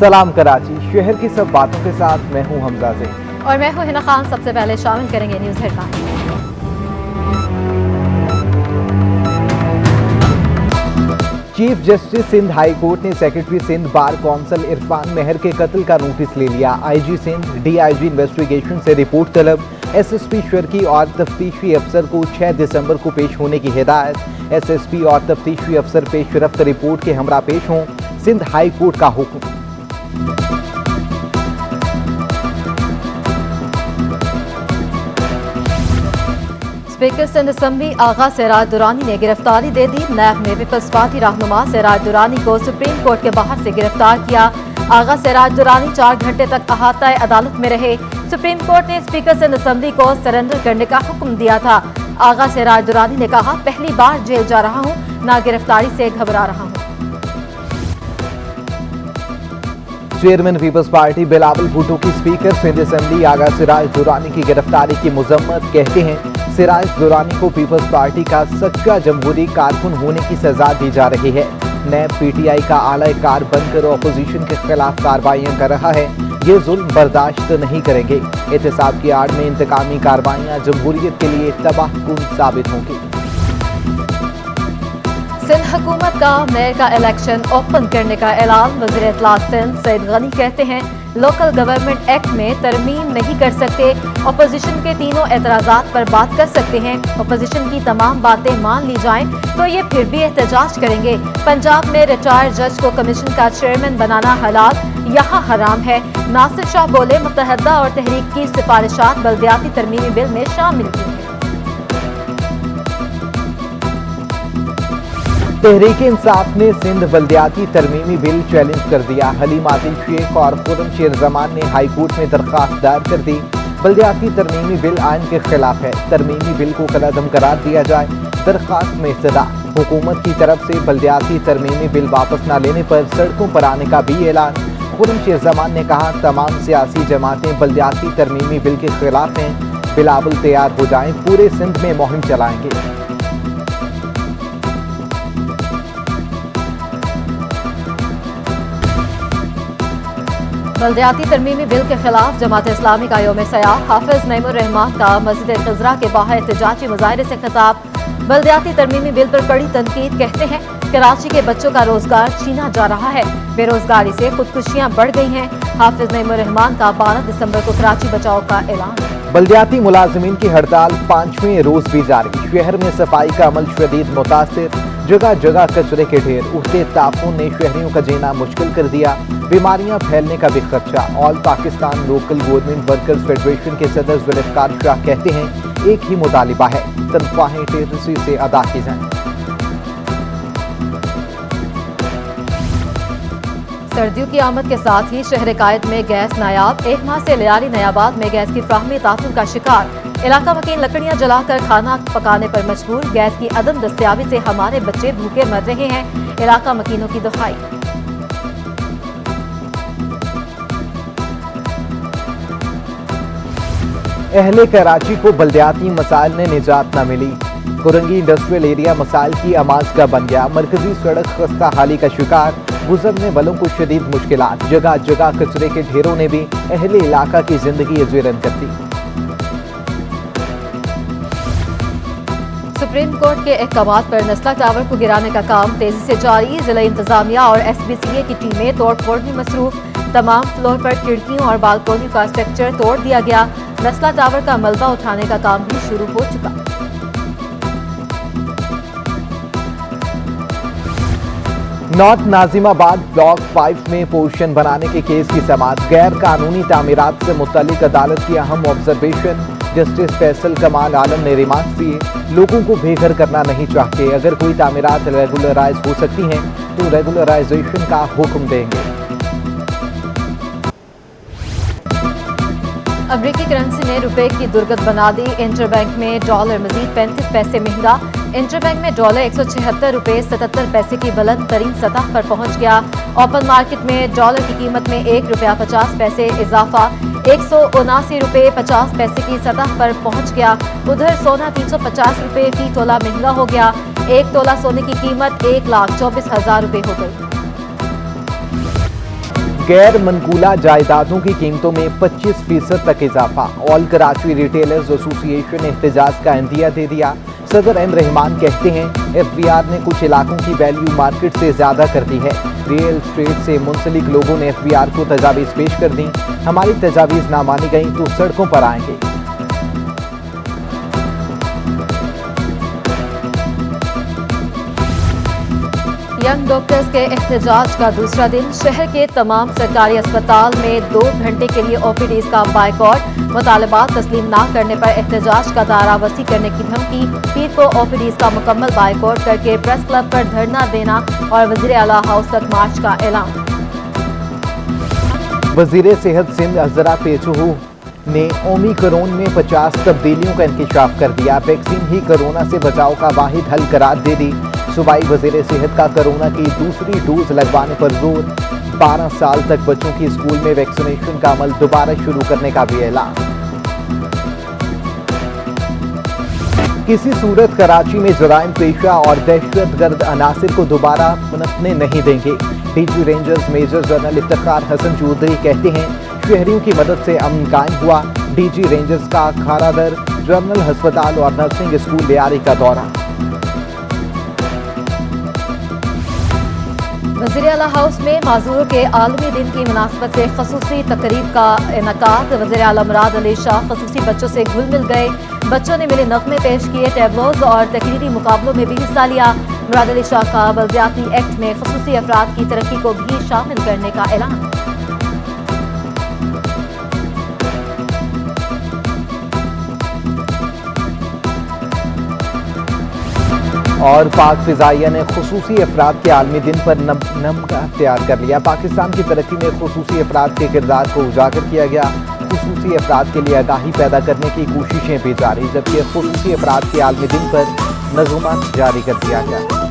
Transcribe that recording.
सलाम कराची, शहर की सब बातों के साथ मैं हूं हमजा ज़ैन और मैं हूं हिना खान। सबसे पहले शामिल करेंगे news headline. Chief justice Sindh high court ने secretary Sindh bar council Irfan Mehar के कत्ल का नोटिस ले लिया। आईजी सिंध डीआईजी इन्वेस्टिगेशन से रिपोर्ट तलब। एसएसपी शर्की और तफ्तीशी अफसर को 6 दिसंबर को पेश होने की हिदायत। एसएसपी और तफ्तीशी अफसर पेश रफ्त रिपोर्ट के हमरा पेश हों, सिंध हाई कोर्ट का हुक्म। स्पीकर सिंध असम्बली आगा सिराज दुरानी ने गिरफ्तारी दे दी। नैब ने पीपल्स पार्टी रहनुमा सिराज दुरानी को सुप्रीम कोर्ट के बाहर से गिरफ्तार किया। आगा सिराज दुरानी 4 घंटे तक अहाता अदालत में रहे। सुप्रीम कोर्ट ने स्पीकर सिंध असम्बली को सरेंडर करने का हुक्म दिया था। आगा सिराज दुरानी ने कहा, पहली बार जेल जा रहा हूँ, ना गिरफ्तारी से घबरा रहा हूँ। चेयरमैन पीपल्स पार्टी बिलावल भुट्टो की स्पीकर सिंध असम्बली आगा सिराज दुरानी की गिरफ्तारी की मजम्मत। कहते हैं, सिराज दुरानी को पीपल्स पार्टी का सच्चा जमहूरी कारकुन होने की सजा दी जा रही है। नैब पीटीआई का आला कार बनकर अपोजिशन के खिलाफ कार्रवाइयां कर रहा है। ये जुल्म बर्दाश्त नहीं करेंगे। एहतसाब की आड़ में इंतकामी कार्रवाइयां जमहूरियत के लिए तबाहकुन साबित होंगी। सिंध हुकूमत का मेयर का इलेक्शन ओपन करने का ऐलान। वज़ीर इत्तलात सिंध सईद गनी कहते हैं, लोकल गवर्नमेंट एक्ट में तरमीम नहीं कर सकते। अपोजिशन के तीनों एतराज़ात पर बात कर सकते हैं। अपोजिशन की तमाम बातें मान ली जाएं तो ये फिर भी एहतजाज करेंगे। पंजाब में रिटायर्ड जज को कमीशन का चेयरमैन बनाना हलाल, यहाँ हराम है। नासिर शाह बोले, मुत्तहदा और तहरीक की सिफारिशात बल्दियाती तरमीमी बिल में शामिल की हैं। तहरीक इंसाफ ने सिंध बल्दियाती तरमीमी बिल चैलेंज कर दिया। हलीम आदिल शेख और खुर्रम शेर जमान ने हाई कोर्ट में दरख्वास्त दायर कर दी। बल्दियाती तरमीमी बिल आइन के खिलाफ है, तरमीमी बिल को कलअदम करार दिया जाए। दरख्वास्त में इस्तदा। हुकूमत की तरफ से बल्दियाती तरमीमी बिल वापस न लेने पर सड़कों पर आने का भी ऐलान। खुर्रम शेर जमान ने कहा, तमाम सियासी जमातें बल्दियाती तरमीमी बिल के खिलाफ हैं। बिलावल तैयार हो जाएं, पूरे सिंध में मुहिम चलाएंगे। बल्दियाती तरमीमी बिल के खिलाफ जमात इस्लामी का यौम सयाह। हाफिज नईमुर रहमान का मस्जिद खजरा के बाहर एहतजाजी मुजाहरे से खिताब। बल्दियाती तरमीमी बिल पर कड़ी तनकीद। कहते हैं, कराची के बच्चों का रोजगार छीना जा रहा है। बेरोजगारी से खुदकुशियां बढ़ गई हैं। हाफिज नईमुर रहमान का 12 दिसंबर को कराची बचाओ का ऐलान। बल्दियाती मुलाजिमीन की हड़ताल 5वें रोज भी जारी। शहर में सफाई का अमल शदीद मुतासिर। जगह जगह कचरे के ढेर। उठते ताफून ने शहरियों का जीना मुश्किल कर दिया। बीमारियां फैलने का भी खर्चा। All Pakistan local government workers federation के सदर जुल्फकार शाह कहते हैं, एक ही मुतालिबा है, तनख्वाहें टेरिटरी से अदा की जाएं। सर्दियों की आमद के साथ ही शहर कायद में गैस नायाब। 1 माह से लियारी नयाबाद में गैस की फ्राहमी तातुल का शिकार। इलाका मकीन लकड़ियां जलाकर खाना पकाने पर मजबूर। गैस की अदम दस्तयाबी से हमारे बच्चे भूखे मर रहे हैं। इलाका मकीनों की दुहाई। अहले कराची को बल्दियाती मसाइल ने निजात न मिली। कुरंगी इंडस्ट्रियल एरिया मसाइल की आमाज का बन गया। मरकजी सड़क खस्ता हाली का शिकार। गुजरने वालों को शदीद मुश्किलात। जगह जगह कचरे के ढेरों ने भी अहले इलाका की जिंदगी अजीरन कर दी। सुप्रीम कोर्ट के अहकामात पर नस्ला टावर को गिराने का काम तेजी से जारी। जिला इंतजामिया और SBCA की टीमें तोड़फोड़ में मसरूफ। तमाम फ्लोर पर खिड़कियों और बालकोनियों का स्ट्रक्चर तोड़ दिया गया। नस्ला टावर का मलबा उठाने का काम भी शुरू हो चुका। नॉर्थ नाजिमाबाद ब्लॉक 5 में पोर्शन बनाने के केस की समाअत। गैर कानूनी तामीरात से मुत्तलिक अदालत की अहम ऑब्जर्वेशन। जस्टिस फैसल कमाल आलम ने रिमार्क्स दिए, लोगों को बेघर करना नहीं चाहते। अगर कोई तामीरात रेगुलराइज हो सकती हैं तो रेगुलराइजेशन का हुक्म देंगे। अमरीकी करेंसी ने रुपए की दुर्गत बना दी। इंटरबैंक में डॉलर मजीद 35 पैसे महंगा। इंटरबैंक में डॉलर 176 रुपए 77 पैसे की बुलंद तरीन सतह पर पहुंच गया। ओपन मार्केट में डॉलर की कीमत में 1 रुपया 50 पैसे इजाफा 179 रुपए 50 पैसे की सतह पर पहुंच गया। उधर सोना 350 रुपए फी तोला महंगा हो गया। 1 तोला सोने की कीमत 1,24,000 रुपए हो गई। गैर मनकूला जायदादों की कीमतों में 25% तक इजाफा। ऑल कराची रिटेलर्स एसोसिएशन ने एहतजाज का इंदिया दे दिया। सदर एम रहमान कहते हैं FBR ने कुछ इलाकों की वैल्यू मार्केट से ज्यादा कर दी है। रियल एस्टेट से मुंसलिक लोगों ने FBR को तजावीज़ पेश कर दी। हमारी तजावीज़ ना मानी गई तो सड़कों पर आएंगे। यंग डॉक्टर्स के एहतजाज का दूसरा दिन। शहर के तमाम सरकारी अस्पताल में 2 घंटे के लिए OPDs का बाइकॉट। मुतालबात तस्लीम ना करने पर एहतजाज का दायरा वसी करने की धमकी। पीर को OPDs का मुकम्मल बाइकॉट करके प्रेस क्लब पर धरना देना और वज़ीर आला हाउस तक मार्च का ऐलान। वज़ीर सेहत सिंध अज़रा पेचहू ने ओमिक्रॉन में 50 तब्दीलियों का इंकशाफ कर दिया। वैक्सीन ही कोरोना से बचाव का वाहिद हल करार दे दी। सूबाई वज़ीर सेहत का कोरोना की दूसरी डोज लगवाने पर जोर। 12 साल तक बच्चों की स्कूल में वैक्सीनेशन का अमल दोबारा शुरू करने का भी ऐलान। किसी सूरत कराची में जराइम पेशा और दहशतगर्द अनासिर को दोबारा पनपने नहीं देंगे। DG Rangers major general Iftikhar Hasan Chaudhry कहते हैं शहरियों की मदद से अमन कायम हुआ। DG रेंजर्स का खारादर जनरल अस्पताल और नर्सिंग स्कूल लियारी का दौरा। वज़ीर आला हाउस में माजूरों के आलमी दिन की मुनासबत से खसूसी तकरीब का इनकाद। वज़ीर आला मुराद अली शाह खसूसी बच्चों से घुल मिल गए। बच्चों ने मिले नग़मे पेश किए। टैबलोज और तकरीरी मुकाबलों में भी हिस्सा लिया। मुराद अली शाह का बल्दियाती एक्ट में खसूसी अफराद की तरक्की को भी शामिल करने का ऐलान। और पाक फिजाइया ने खुसूसी अफराद के आलमी दिन पर नमका तैयार कर लिया। पाकिस्तान की तरक्की में खुसूसी अफराद के किरदार को उजागर किया गया। खुसूसी अफराद के लिए आगाही पैदा करने की कोशिशें भी जारी, जबकि खुसूसी अफराद के आलमी दिन पर नज़्म जारी कर दिया गया।